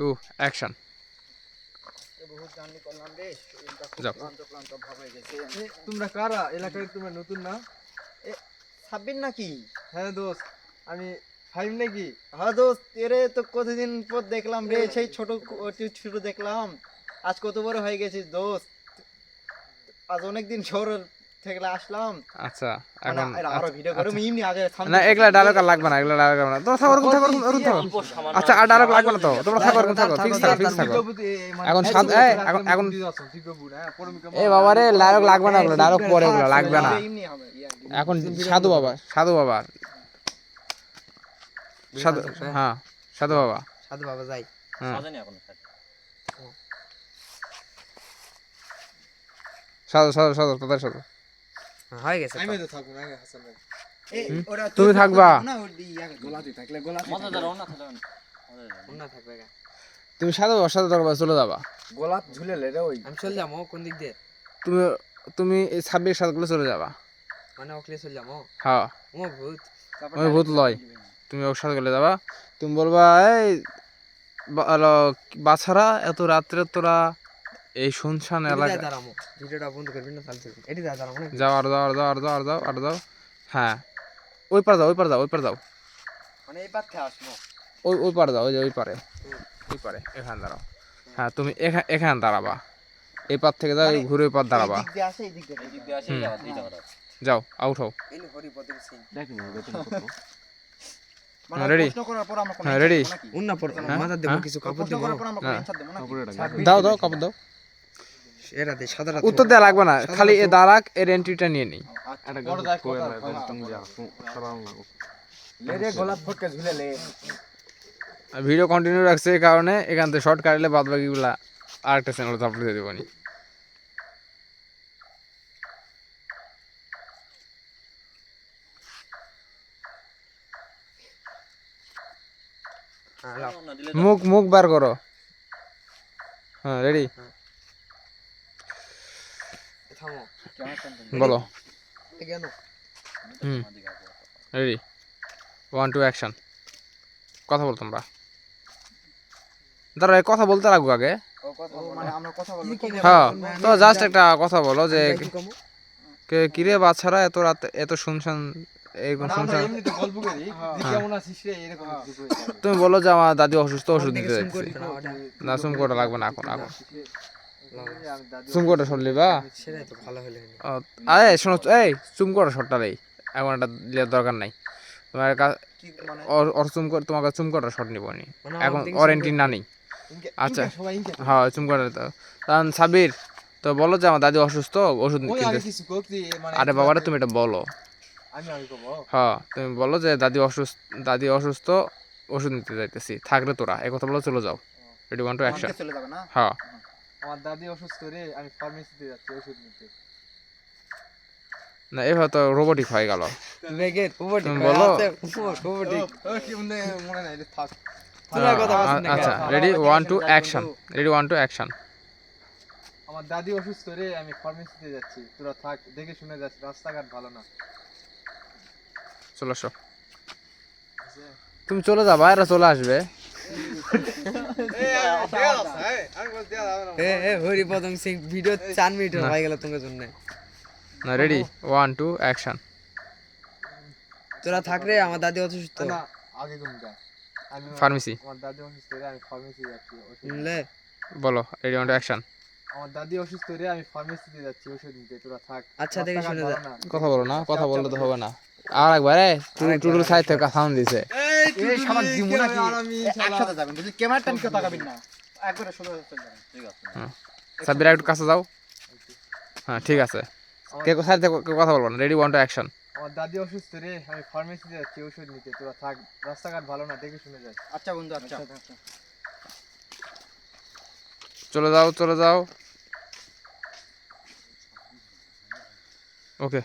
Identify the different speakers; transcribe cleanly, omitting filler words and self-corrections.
Speaker 1: 2 action.
Speaker 2: বহুত journey করলাম রে, শরীরটা খুব
Speaker 1: যাও।
Speaker 2: ক্লান্ত ভাব হয়ে গেছে।
Speaker 3: তোমরা কারা? এলাকায় তোমরা নতুন না?
Speaker 2: সাব্বির নাকি?
Speaker 3: হ্যাঁ দোস্ত, আমি ফাইম নাকি?
Speaker 2: হ্যাঁ দোস্ত, এরে তো কতদিন পর দেখলাম রে, সেই ছোট দেখলাম। আজ কত বড় হয়ে গেছিস দোস্ত। আজ অনেকদিন শহর থেকে আসলাম।
Speaker 1: আচ্ছা
Speaker 2: মানে
Speaker 1: এখন
Speaker 2: আরো ভিডিও করে এমনি আগে
Speaker 1: না এগুলা ডায়লগ আর লাগবে না, এগুলা ডায়লগ লাগবে না। তোমরা থাকো ওরকম থাকো ওরকম থাকো। আচ্ছা আর ডায়লগ লাগবে না তো, তোমরা থাকো ওরকম থাকো, ফিক্স থাকো ফিক্স থাকো। এখন এখন এ বাবা রে ডায়লগ লাগবে না, ওগুলো ডায়লগ পরে, ওগুলো লাগবে না।
Speaker 2: এমনি হবে
Speaker 1: এখন সাধু বাবা, সাধু বাবা, সাধু, হ্যাঁ সাধু বাবা,
Speaker 4: সাধু বাবা যাই
Speaker 1: হ্যাঁ
Speaker 5: সাজানি এখন
Speaker 1: সাধু সাধু সাধু তাদের সাধু।
Speaker 4: হয়ে গেছে
Speaker 3: আমি তো থাকবো না হাসান ভাই।
Speaker 1: তুমি থাকবা,
Speaker 3: গোলাতি থাকলে গোলাতি
Speaker 5: মজা
Speaker 3: থাকলে।
Speaker 5: দাঁড়াও না তাহলে
Speaker 4: না থাকবে গা।
Speaker 1: তুমি সাধু বাবার সাথে থাকবা, চলে যাবা।
Speaker 3: গোলাপ ঝুলেলে রে ওই।
Speaker 4: আমি চলে যাবো কোন দিক দিয়ে?
Speaker 1: তুমি তুমি এই 26 সাথে চলে যাবা।
Speaker 4: মানে ওকলে চলে যাবো?
Speaker 1: হ্যাঁ
Speaker 4: ও ভূত।
Speaker 1: ওই ভূত লয়, তুমি ওর সাথে চলে যাবা। তুমি বলবা এই বাছারা এত রাত্রে তোরা এই শুনশান এলাকা,
Speaker 4: দাঁড়ামো ভিডিওটা বন্ধ করবি না চালতে এটি যা দাঁড়ামো না।
Speaker 1: যাও আর যাও আর যাও আর যাও আর যাও আর যাও। হ্যাঁ ওই পার যাও, ওই পার যাও, ওই পার যাও,
Speaker 2: মানে এই পাথে আসবো।
Speaker 1: ওই ওই পারে যাও, ওই যে ওই পারে, ওই পারে এখানে দাঁড়াও। হ্যাঁ তুমি এখানে দাঁড়াবা, এই পার থেকে যাও, ঘুরে ওই পার দাঁড়াবা।
Speaker 2: এই দিক দিয়ে আসে, এই দিক দিয়ে
Speaker 5: এই দিক দিয়ে আসে এই জায়গা
Speaker 1: যাও আউট হও।
Speaker 4: এই হরিপদের সিং
Speaker 2: মানে
Speaker 1: ready?
Speaker 2: প্রশ্ন করার পর আমরা কোনো
Speaker 1: হ্যাঁ,
Speaker 2: answer
Speaker 1: ready?
Speaker 2: দেবো নাকি?
Speaker 4: উন্না পর মাথা দেব কিছু কাপড়
Speaker 2: প্রশ্ন
Speaker 4: দেব।
Speaker 2: করার পর আমরা কোনো
Speaker 1: হ্যাঁ।
Speaker 2: answer দেবো নাকি?
Speaker 1: দাও দাও কাপড় দাও।
Speaker 4: এরা দে সাদা রাত
Speaker 1: উত্তর দেওয়া লাগবে না, খালি এ দাঁড়াক, এর এন্ট্রিটা নিয়ে নিই।
Speaker 2: আচ্ছা,
Speaker 3: বড় দেখ লে রে গোলাপ ফটকে ঝুলেলে।
Speaker 1: ভিডিও কন্টিনিউ রাখছে এই কারণে, এখান থেকে শর্ট কাটলে বাদ বাকিগুলা আরেকটা চ্যানেলে আপলোড দিয়ে দেবো নি। মুখ মুখ বার করো। হ্যাঁ রেডি,
Speaker 4: থামো
Speaker 1: বলো।
Speaker 4: কেন
Speaker 1: হুম রেডি, 1 2 অ্যাকশন। কথা বল তোমরা, দাঁড়া কথা বলতে লাগবো আগে।
Speaker 2: মানে আমরা কথা বলবো কি?
Speaker 1: হ্যাঁ তো জাস্ট একটা কথা বলো যে কিরে বাচ্চারা এত রাত এত শুনশান, এরকম
Speaker 3: আমরা
Speaker 1: শুনশান।
Speaker 3: এমনিতে গল্প করি যে কেমন আছিস রে এরকম কিছু করি।
Speaker 1: তুমি বলো যে আমার দাদি অসুস্থ, ওষুধ দিতে
Speaker 4: সুম
Speaker 1: যাচ্ছি।
Speaker 4: করি না ওটা
Speaker 1: না সুম কোটা লাগবে না এখন, এখন
Speaker 3: আমি দাদু
Speaker 1: সুম কোটা সরলি বা
Speaker 4: সেটাই তো ভালো হলো
Speaker 1: আরে শোনো, এই সুম কোটা শটটা নেই এখন, একটা দেওয়ার দরকার নাই তোমার
Speaker 2: কি মানে
Speaker 1: ওর চুম করে, তোমাকে চুম কটা শট নিব নি
Speaker 4: মানে
Speaker 1: এখন, ওয়ারেন্টি না নেই। আচ্ছা
Speaker 3: সবাই ইনকে
Speaker 1: হ্যাঁ চুম কটা তো তখন সাবির তো বলো যে আমার দাদি অসুস্থ, ওষুধ
Speaker 3: ওই
Speaker 1: কিনতে।
Speaker 3: আগে কিছু করতে মানে
Speaker 1: আরে বাবারে তুমি এটা বলো।
Speaker 3: আমি কব
Speaker 1: হ্যাঁ তুমি বলো যে দাদি অসুস্থ, ওষুধ নিতে যাইতেছি, থাকলে তোরা এই কথা বলো, চলে যাও। Ready 1 2 action.
Speaker 2: আমাকে চলে যাবে না?
Speaker 1: হ্যাঁ
Speaker 3: আমার দাদি অসুস্থ রে, আমি ফার্মেসিতে যাচ্ছি ওষুধ নিতে।
Speaker 1: না এভাবে তো রোবোটিক হয়ে গেল।
Speaker 4: বেগে ওবটি
Speaker 1: তুমি বলো।
Speaker 4: ওবটি
Speaker 3: ও কি মনে নাই রে, থাক।
Speaker 4: তোরা কথা বলছ না
Speaker 1: আচ্ছা রেডি 1 2 অ্যাকশন, রেডি 1 2 অ্যাকশন।
Speaker 3: আমার দাদি অসুস্থ রে, আমি ফার্মেসিতে যাচ্ছি, তোরা থাক, দেখে শুনে যাচ্ছি, রাস্তাঘাট ভালো না।
Speaker 1: চলে আসো, তুমি চলে যাবা, এরা চলে আসবে।
Speaker 4: এ হরিপদম সিং ভিডিও 4 মিনিট হয়ে গেল তোমার জন্য।
Speaker 1: না রেডি 1 2 অ্যাকশন।
Speaker 4: তোরা থাক রে, আমার দাদি অসুস্থ।
Speaker 3: না আগে তুমি যা। আমি
Speaker 1: ফার্মেসি
Speaker 3: আমার দাদি অসুস্থ রে, আমি ফার্মেসি যাচ্ছি ওষুধ নিতে।
Speaker 4: শুনলে
Speaker 1: বলো, রেডি 1 2 অ্যাকশন।
Speaker 3: আমার দাদি অসুস্থ রে, আমি ফার্মেসিতে যাচ্ছি ওষুধ নিতে, তোরা থাক।
Speaker 4: আচ্ছা, দেখে শুনে
Speaker 3: রাস্তাঘাট
Speaker 4: যা।
Speaker 3: ভালো না।
Speaker 1: কথা বলো না, কথা বললে তো হবে না। আর একবার টুটুল সাইড থেকে সাউন্ড দিছে।
Speaker 2: এই শালা দিমু নাকি?
Speaker 3: আর আমি
Speaker 2: একসাথে যাবেন, যদি ক্যামেরা টান কেউ তাকাবেন না, একবারে সোজা চলে যাবেন।
Speaker 5: ঠিক আছে
Speaker 1: সাবির একটু কাছে যাও। হ্যাঁ ঠিক আছে, কে সাইড থেকে কেউ কথা বলবো না। Ready 1 2 action.
Speaker 3: আমার দাদি অসুস্থ রে, আমি ফার্মেসিতে যাচ্ছি ওষুধ নিতে, তোরা থাক, রাস্তাঘাট ভালো না, দেখে শুনে যাই।
Speaker 2: আচ্ছা বন্ধু, আচ্ছা।
Speaker 1: চলে যাও চলে যাও। ওকে